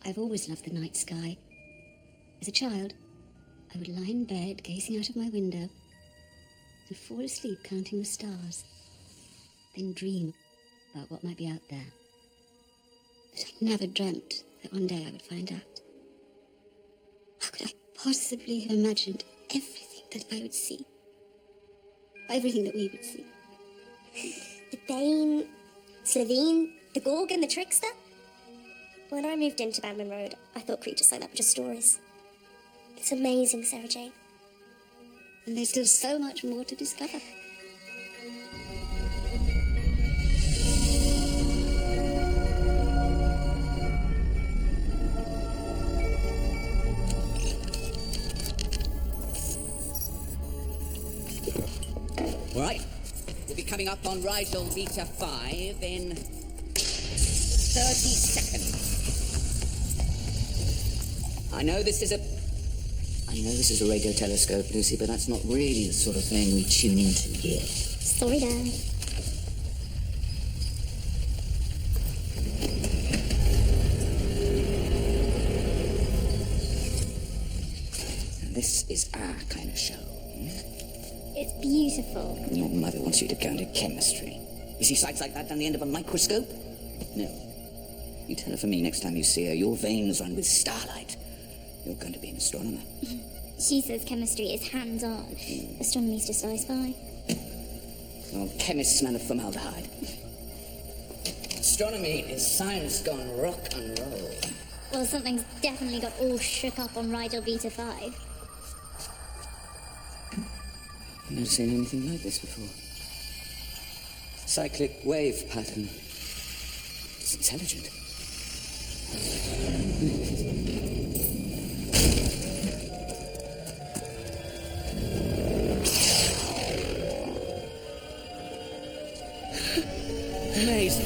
I've always loved the night sky. As a child, I would lie in bed, gazing out of my window, and fall asleep counting the stars, then dream about what might be out there. But I never dreamt that one day I would find out. How could I possibly have imagined everything that I would see? Everything that we would see. The Bane, Slovene, the Gorgon, the Trickster. When I moved into Banman Road, I thought creatures like that were just stories. It's amazing, Sarah Jane. And there's still so much more to discover. All right, we'll be coming up on Rigel Beta 5 in 30 seconds. I know this is a radio telescope, Lucy, but that's not really the sort of thing we tune into here. Sorry, Dad. This is our kind of show. It's beautiful. Your mother wants you to go into chemistry. You see sights like that down the end of a microscope? No. You tell her for me next time you see her, your veins run with starlight. You're going to be an astronomer. She says chemistry is hands-on. Astronomy's just I spy. Well, chemists smell of formaldehyde. Astronomy is science gone rock and roll. Well, something's definitely got all shook up on Rigel Beta 5. I've never seen anything like this before. Cyclic wave pattern. It's intelligent. Amazing.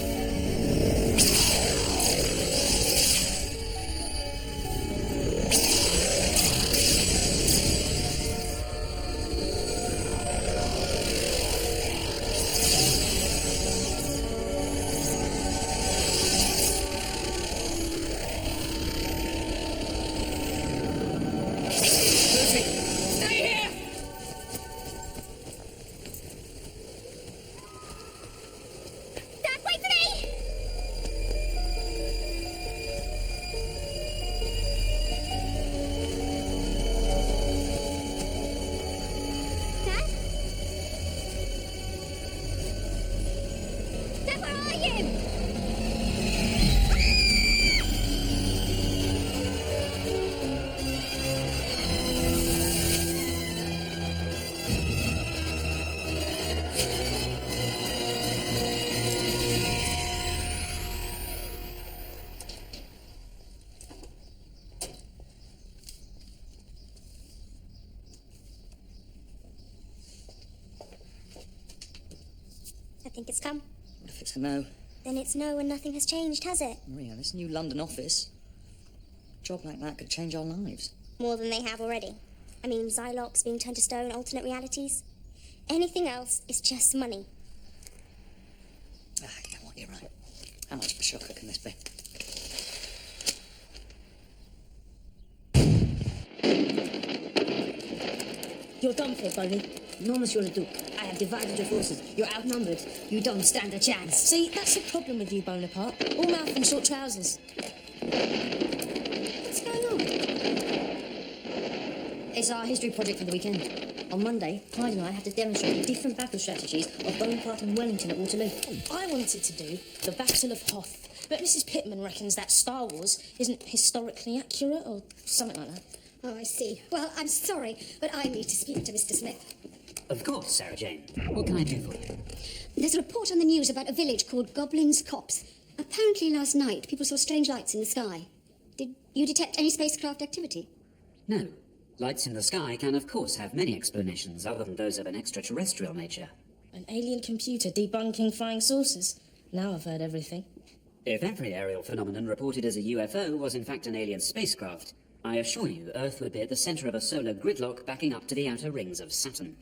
I think it's come. What if it's a no? Then it's no and nothing has changed, has it? Maria, this new London office, a job like that could change our lives. More than they have already. I mean, Xylox being turned to stone, alternate realities. Anything else is just money. You know what, you're right. How much of a shocker can this be? You're done for, Bunny. No, Monsieur le Duc. I have divided your forces. You're outnumbered. You don't stand a chance. See, that's the problem with you, Bonaparte. All mouth and short trousers. What's going on? It's our history project for the weekend. On Monday, Clyde and I had to demonstrate the different battle strategies of Bonaparte and Wellington at Waterloo. I wanted to do the Battle of Hoth, but Mrs. Pittman reckons that Star Wars isn't historically accurate or something like that. Oh, I see. Well, I'm sorry, but I need to speak to Mr. Smith. Of course, Sarah Jane. What can I do for you? There's a report on the news about a village called Goblin's Copse. Apparently last night, people saw strange lights in the sky. Did you detect any spacecraft activity? No. Lights in the sky can, of course, have many explanations other than those of an extraterrestrial nature. An alien computer debunking flying saucers. Now I've heard everything. If every aerial phenomenon reported as a UFO was in fact an alien spacecraft, I assure you Earth would be at the center of a solar gridlock backing up to the outer rings of Saturn.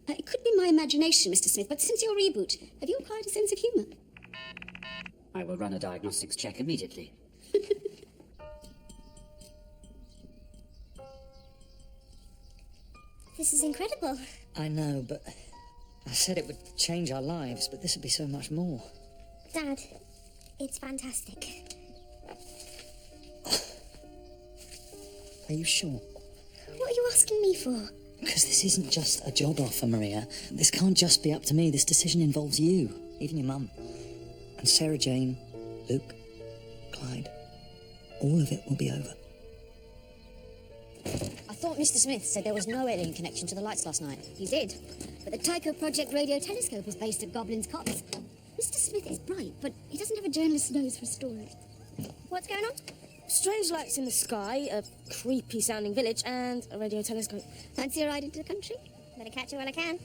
It could be my imagination, Mr. Smith, but since your reboot, have you acquired a sense of humour? I will run a diagnostics check immediately. This is incredible. I know, but I said it would change our lives, but this would be so much more. Dad, it's fantastic. Are you sure? What are you asking me for? Because this isn't just a job offer, Maria. This can't just be up to me. This decision involves you, even your mum. And Sarah Jane, Luke, Clyde. All of it will be over. I thought Mr. Smith said there was no alien connection to the lights last night. He did. But the Tycho Project radio telescope is based at Goblin's Copse. Mr. Smith is bright, but he doesn't have a journalist's nose for a story. What's going on? Strange lights in the sky, a creepy-sounding village, and a radio telescope. Fancy a ride into the country? Better catch it while I can.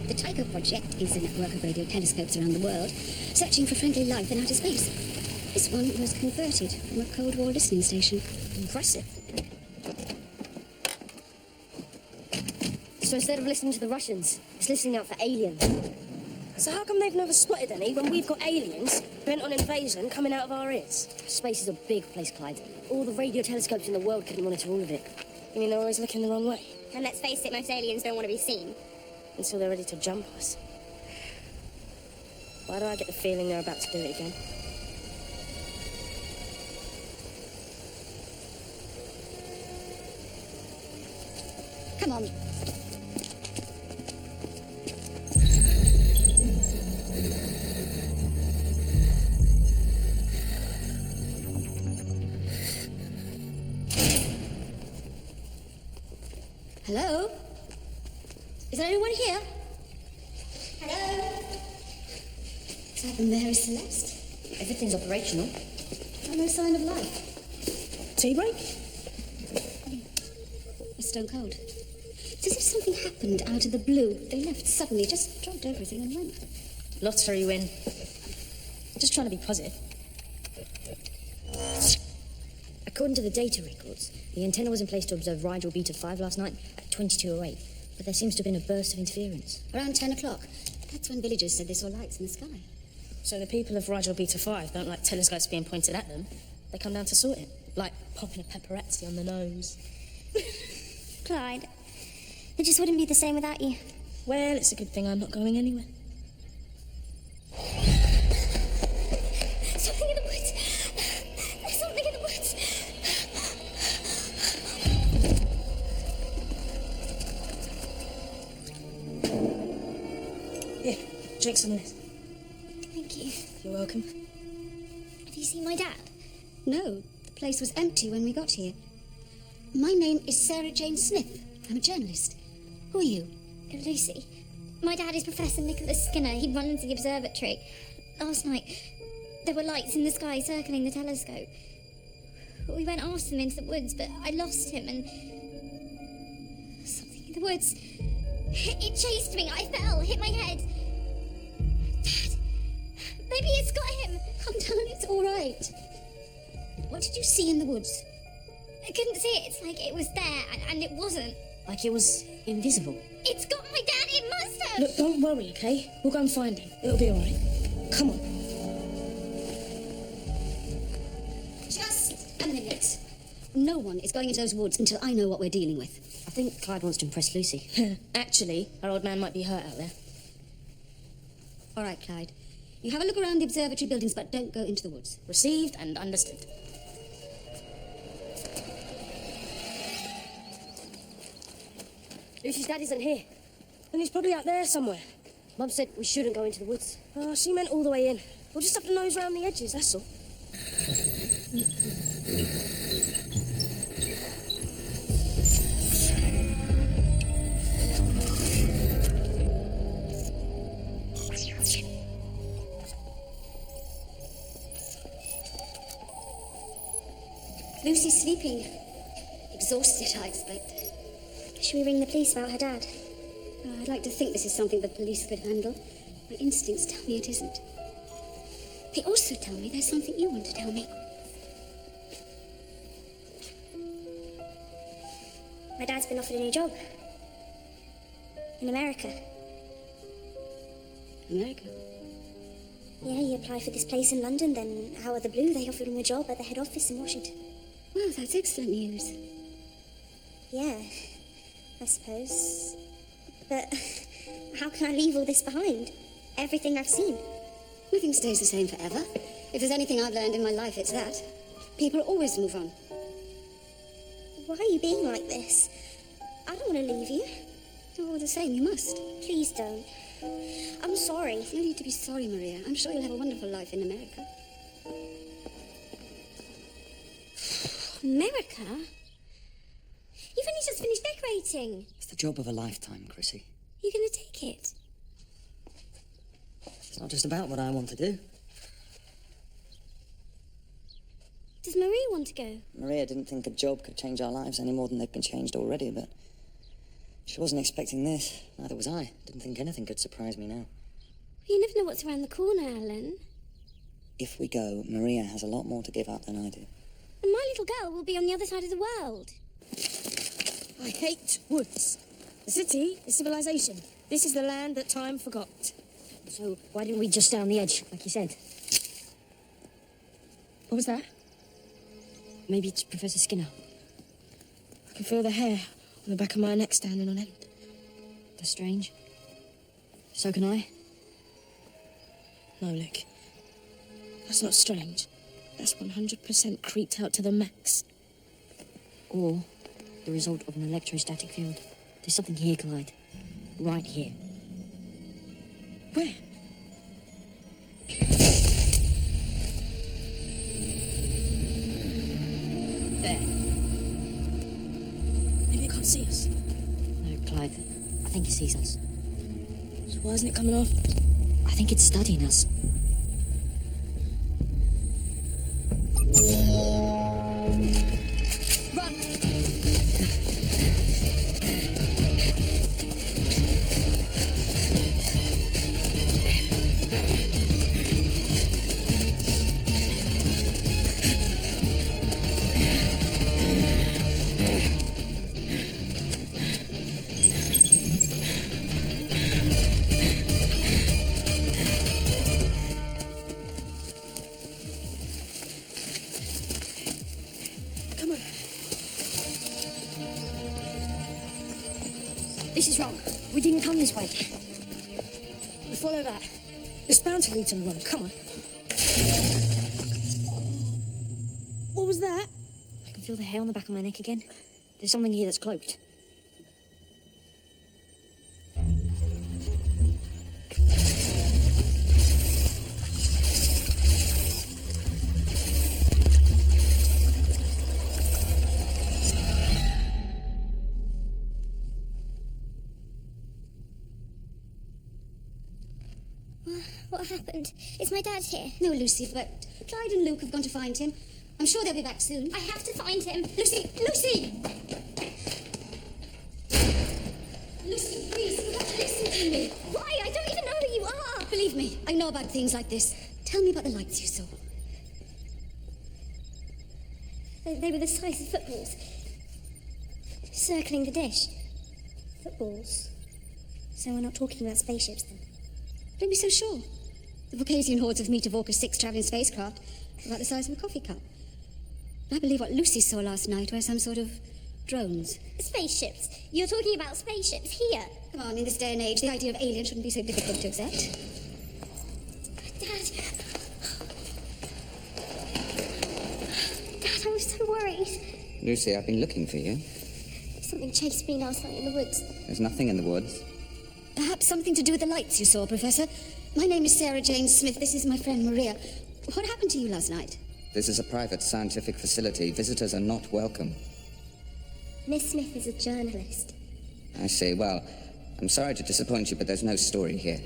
The Tycho Project is a network of radio telescopes around the world, searching for friendly life in outer space. This one was converted from a Cold War listening station. Impressive. So instead of listening to the Russians, it's listening out for aliens. So how come they've never spotted any when we've got aliens bent on invasion coming out of our ears? Space is a big place, Clyde. All the radio telescopes in the world couldn't monitor all of it. You mean they're always looking the wrong way? And let's face it, most aliens don't want to be seen. Until they're ready to jump us. Why do I get the feeling they're about to do it again? Come on. Hello? Is there anyone here? Hello? Is that the Mary Celeste? Everything's operational. No sign of life. Tea break? It's stone cold. It's as if something happened out of the blue. They left suddenly, just dropped everything and went. Lottery win. Just trying to be positive. According to the data records, the antenna was in place to observe Rigel Beta 5 last night at 22:08, but there seems to have been a burst of interference. Around 10 o'clock. That's when villagers said they saw lights in the sky. So the people of Rigel Beta 5 don't like telescopes being pointed at them. They come down to sort it, like popping a paparazzi on the nose. Clyde, it just wouldn't be the same without you. Well, it's a good thing I'm not going anywhere. Something in the woods. There's something in the woods. Here, drink some of this. Thank you. You're welcome. Have you seen my dad? No, the place was empty when we got here. My name is Sarah Jane Smith. I'm a journalist. Who are you? Lucy. My dad is Professor Nicholas Skinner. He runs the observatory. Last night, there were lights in the sky circling the telescope. We went after them into the woods, but I lost him and... something in the woods. It chased me. I fell, hit my head. Dad, maybe it's got him. Calm down, it's all right. What did you see in the woods? I couldn't see it. It's like it was there, and it wasn't. Like it was invisible. It's got my dad. It must have. Look, don't worry, okay? We'll go and find him. It'll be all right. Come on. Just a minute. No one is going into those woods until I know what we're dealing with. I think Clyde wants to impress Lucy. Actually, our old man might be hurt out there. All right, Clyde. You have a look around the observatory buildings, but don't go into the woods. Received and understood. Lucy's dad isn't here. And he's probably out there somewhere. Mum said we shouldn't go into the woods. Oh, she meant all the way in. We'll just have to nose round the edges, that's all. Lucy's sleeping. Exhausted, I expect. Should we ring the police about her dad? I'd like to think this is something the police could handle. My instincts tell me it isn't. They also tell me there's something you want to tell me. My dad's been offered a new job. In America. America? Yeah, he applied for this place in London, then out of the blue they offered him a job at the head office in Washington. Well, that's excellent news. Yeah, I suppose. But how can I leave all this behind? Everything I've seen. Nothing stays the same forever. If there's anything I've learned in my life, it's that. People always move on. Why are you being like this? I don't want to leave you. Oh, all the same, you must. Please don't. I'm sorry. No need to be sorry, Maria. I'm sure you'll have a wonderful life in America. America? You've only just finished decorating. It's the job of a lifetime, Chrissy. You're going to take it? It's not just about what I want to do. Does Marie want to go? Maria didn't think a job could change our lives any more than they've been changed already, but she wasn't expecting this. Neither was I. Didn't think anything could surprise me now. You never know what's around the corner, Alan. If we go, Maria has a lot more to give up than I do. And my little girl will be on the other side of the world. I hate woods. The city is civilization. This is the land that time forgot. So why didn't we just stay on the edge, like you said? What was that? Maybe it's Professor Skinner. I can feel the hair on the back of my neck standing on end. That's strange. So can I. No, Luke. That's not strange. That's 100% creeped out to the max. Or the result of an electrostatic field. There's something here, Clyde. Right here. Where? There. Maybe it can't see us. No, Clyde. I think it sees us. So why isn't it coming off? I think it's studying us. Run! Come on. This is wrong. We didn't come this way. We follow that. It's bound to lead to the road. Come on. What was that? I can feel the hair on the back of my neck again. There's something here that's cloaked. What happened? Is my dad here? No, Lucy, but Clyde and Luke have gone to find him. I'm sure they'll be back soon. I have to find him. Lucy! Lucy! Lucy, please, you have to listen to me. Why? I don't even know who you are. Believe me, I know about things like this. Tell me about the lights you saw. They were the size of footballs. Circling the dish. Footballs. So we're not talking about spaceships then? Don't be so sure. The Caucasian hordes of Meet of Orca 6 travelling spacecraft are about the size of a coffee cup. And I believe what Lucy saw last night were some sort of drones. Spaceships? You're talking about spaceships here? Come on, in this day and age, the idea of aliens shouldn't be so difficult to accept. Dad. Dad, I was so worried. Lucy, I've been looking for you. Something chased me last night in the woods. There's nothing in the woods. Perhaps something to do with the lights you saw, Professor. My name is Sarah Jane Smith. This is my friend Maria. What happened to you last night? This is a private scientific facility. Visitors are not welcome. Miss Smith is a journalist. I see. Well, I'm sorry to disappoint you, but there's no story here.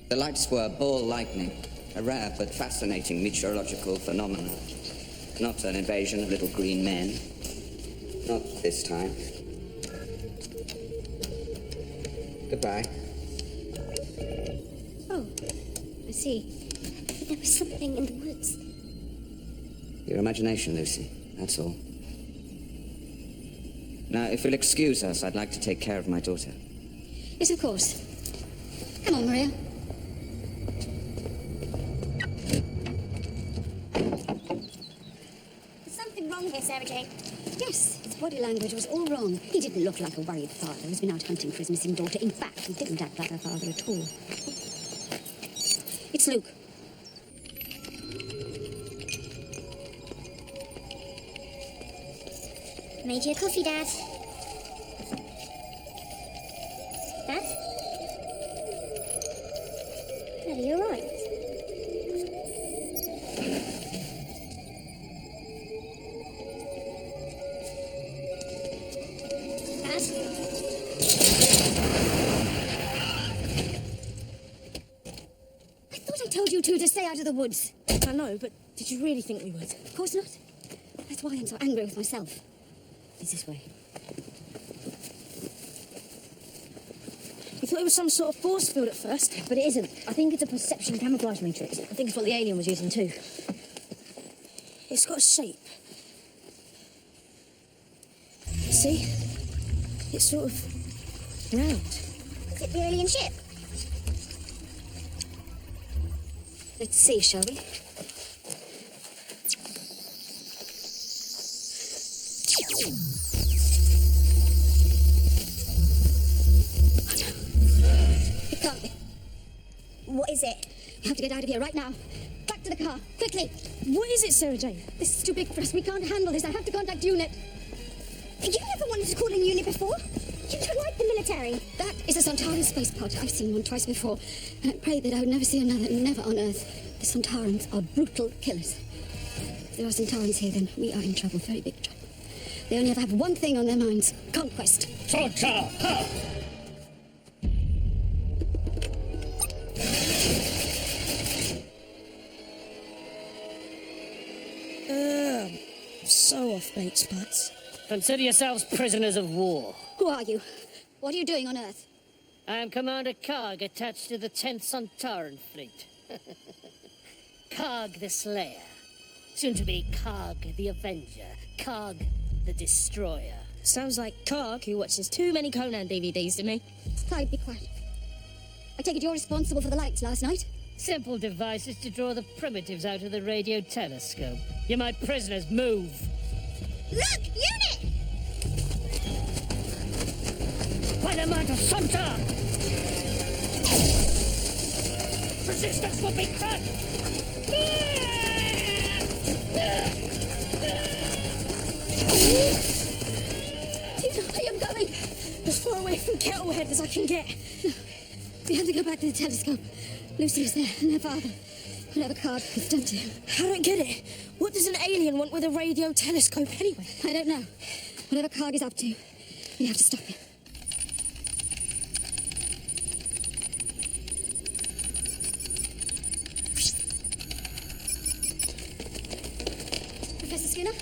The lights were ball lightning, a rare but fascinating meteorological phenomenon. Not an invasion of little green men. Not this time. Goodbye. Oh, I see. But there was something in the woods. Your imagination, Lucy. That's all. Now, if you'll excuse us, I'd like to take care of my daughter. Yes, of course. Come on, Maria. with Sarah Jane? Yes, his body language was all wrong. He didn't look like a worried father who's been out hunting for his missing daughter. In fact, he didn't act like a father at all. It's Luke. Made you a coffee, Dad. Dad? Dad, are you alright? Dad? I thought I told you two to stay out of the woods. I know, but did you really think we would? Of course not. That's why I'm so angry with myself. It's this way. You thought it was some sort of force field at first? But it isn't. I think it's a perception camouflage matrix. I think it's what the alien was using too. It's got a shape. See? It's sort of round. Is it the alien ship? Let's see, shall we? It can't be. What is it? We have to get out of here right now. Back to the car, quickly. What is it, Sarah Jane? This is too big for us. We can't handle this. I have to contact UNIT. You never wanted to call in unit before? You don't like the military. That is a Sontaran space pod. I've seen one twice before. And I prayed that I would never see another, never on Earth. The Sontarans are brutal killers. If there are Sontarans here, then we are in trouble, very big trouble. They only ever have one thing on their minds: conquest. So off bait spots. Consider yourselves prisoners of war. Who are you? What are you doing on Earth? I am Commander Karg, attached to the 10th Sontaran fleet. Karg the Slayer. Soon to be Karg the Avenger. Karg the Destroyer. Sounds like Karg, who watches too many Conan DVDs to me. Clyde, be quiet. I take it you're responsible for the lights last night? Simple devices to draw the primitives out of the radio telescope. You're my prisoners. Move! Look! Unit! By the might of Sontar! Resistance will be crushed! I am going. As far away from Kettlehead as I can get. We have to go back to the telescope. Lucy was there, and her father. Whatever Card has done to him. I don't get it. What does an alien want with a radio telescope anyway? I don't know. Whatever Card is up to, we have to stop him. Professor Skinner?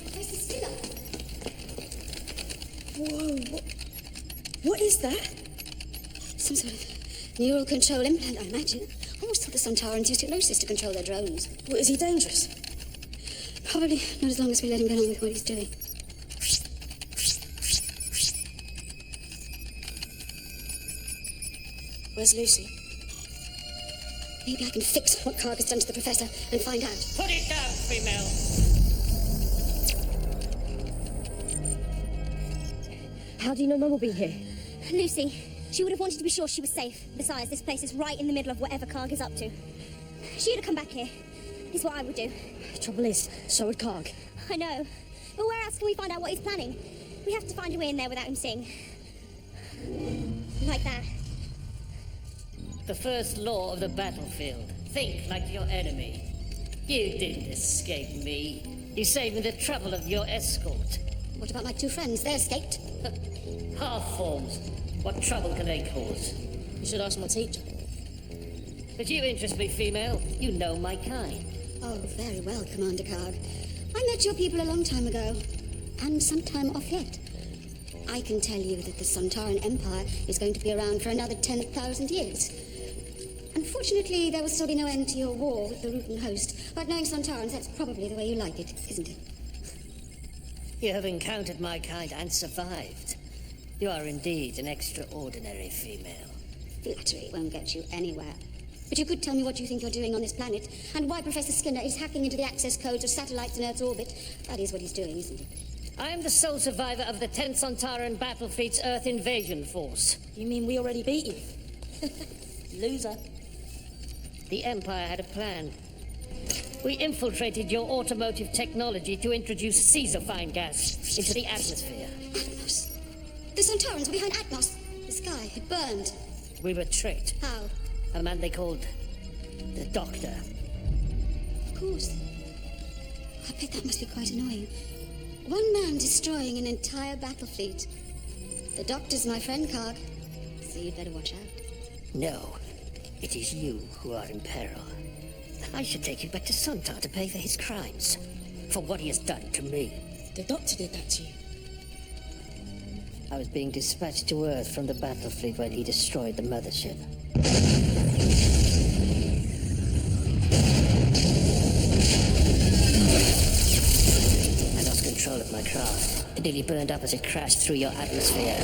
Professor Skinner? Whoa, what is that? Some sort of neural control implant, I imagine. I always thought the Sontarans used hypnosis to control their drones. What, is he dangerous? Probably not as long as we let him get on with what he's doing. Where's Lucy? Maybe I can fix what Karg has done to the professor and find out. Put it down, female! How do you know Mum will be here? Lucy, she would have wanted to be sure she was safe. Besides, this place is right in the middle of whatever Karg is up to. She'd have come back here, is what I would do. The trouble is, so would Karg. I know. But where else can we find out what he's planning? We have to find a way in there without him seeing. Like that. The first law of the battlefield. Think like your enemy. You didn't escape me. You saved me the trouble of your escort. What about my two friends? They escaped. Half-forms. What trouble can they cause? You should ask my teacher. But you interest me, female. You know my kind. Oh, very well, Commander Karg. I met your people a long time ago. And some time off yet. I can tell you that the Sontaran Empire is going to be around for another 10,000 years. Unfortunately, there will still be no end to your war with the Rutan host. But knowing Sontarans, that's probably the way you like it, isn't it? You have encountered my kind and survived. You are indeed an extraordinary female. Flattery won't get you anywhere. But you could tell me what you think you're doing on this planet, and why Professor Skinner is hacking into the access codes of satellites in Earth's orbit. That is what he's doing, isn't it? I am the sole survivor of the 10th Sontaran Battle Fleet's Earth invasion force. You mean we already beat you? Loser. The Empire had a plan. We infiltrated your automotive technology to introduce caesofine gas into the atmosphere. Atmos. The Sontarans were behind Atmos. The sky had burned. We were tricked. How? A man they called the Doctor. Of course. I bet that must be quite annoying. One man destroying an entire battle fleet. The Doctor's my friend, Karg. So you'd better watch out. No, it is you who are in peril. I should take you back to Sontar to pay for his crimes. For what he has done to me. The Doctor did that to you. I was being dispatched to Earth from the battle fleet when he destroyed the mothership. I lost control of my craft. It nearly burned up as it crashed through your atmosphere.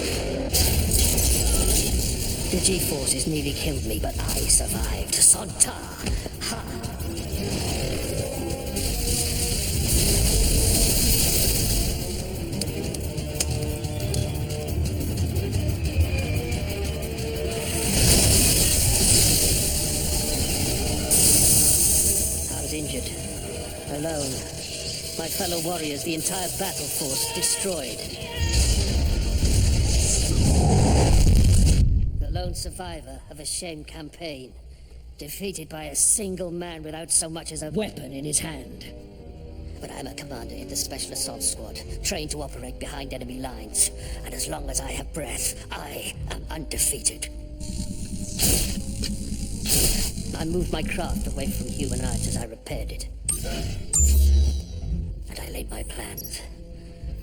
The G-forces nearly killed me, but I survived. Sontar! Ha! I was injured. Alone. My fellow warriors, the entire battle force, destroyed. The lone survivor of a shame campaign. Defeated by a single man without so much as a weapon in his hand. But I'm a commander in the Special Assault Squad, trained to operate behind enemy lines. And as long as I have breath, I am undefeated. I moved my craft away from human eyes as I repaired it. And I laid my plans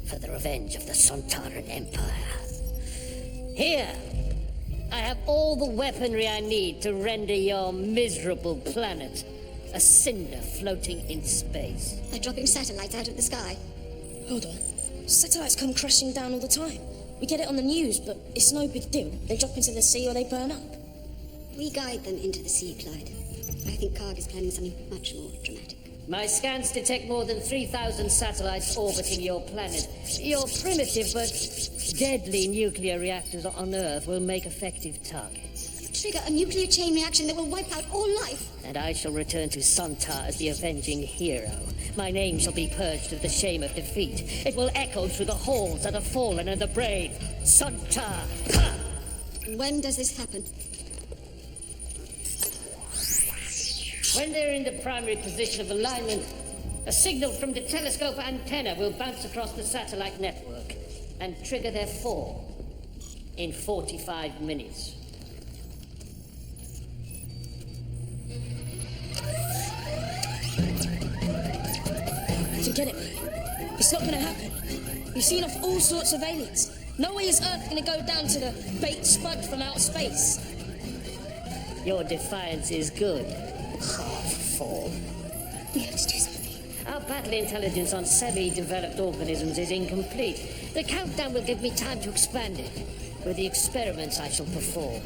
for the revenge of the Sontaran Empire. Here! I have all the weaponry I need to render your miserable planet a cinder floating in space. They're dropping satellites out of the sky. Hold on. Satellites come crashing down all the time. We get it on the news, but it's no big deal. They drop into the sea or they burn up. We guide them into the sea, Clyde. I think Karg is planning something much more dramatic. My scans detect more than 3,000 satellites orbiting your planet. Your primitive but deadly nuclear reactors on Earth will make effective targets. Trigger a nuclear chain reaction that will wipe out all life. And I shall return to Sontar as the avenging hero. My name shall be purged of the shame of defeat. It will echo through the halls of the fallen and the brave. Sontar! Ha! When does this happen? When they're in the primary position of alignment, a signal from the telescope antenna will bounce across the satellite network and trigger their fall in 45 minutes. Forget it, mate. It's not gonna happen. You've seen off all sorts of aliens. No way is Earth gonna go down to the bait spud from outer space. Your defiance is good. Half-form. We have to do something. Our battle intelligence on semi-developed organisms is incomplete. The countdown will give me time to expand it with the experiments I shall perform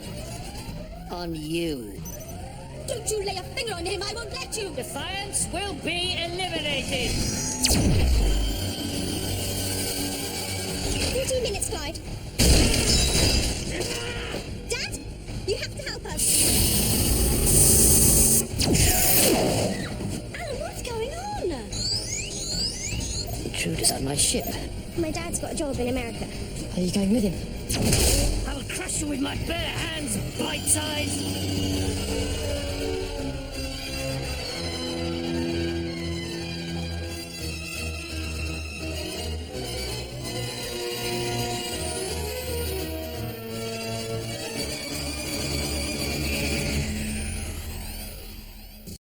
on you. Don't you lay a finger on him, I won't let you! Defiance will be eliminated! 14 minutes, Clyde. Dad, you have to help us. Alan, what's going on? Intruders on my ship. My dad's got a job in America. Are you going with him? I'll crush you with my bare hands, bite-sized!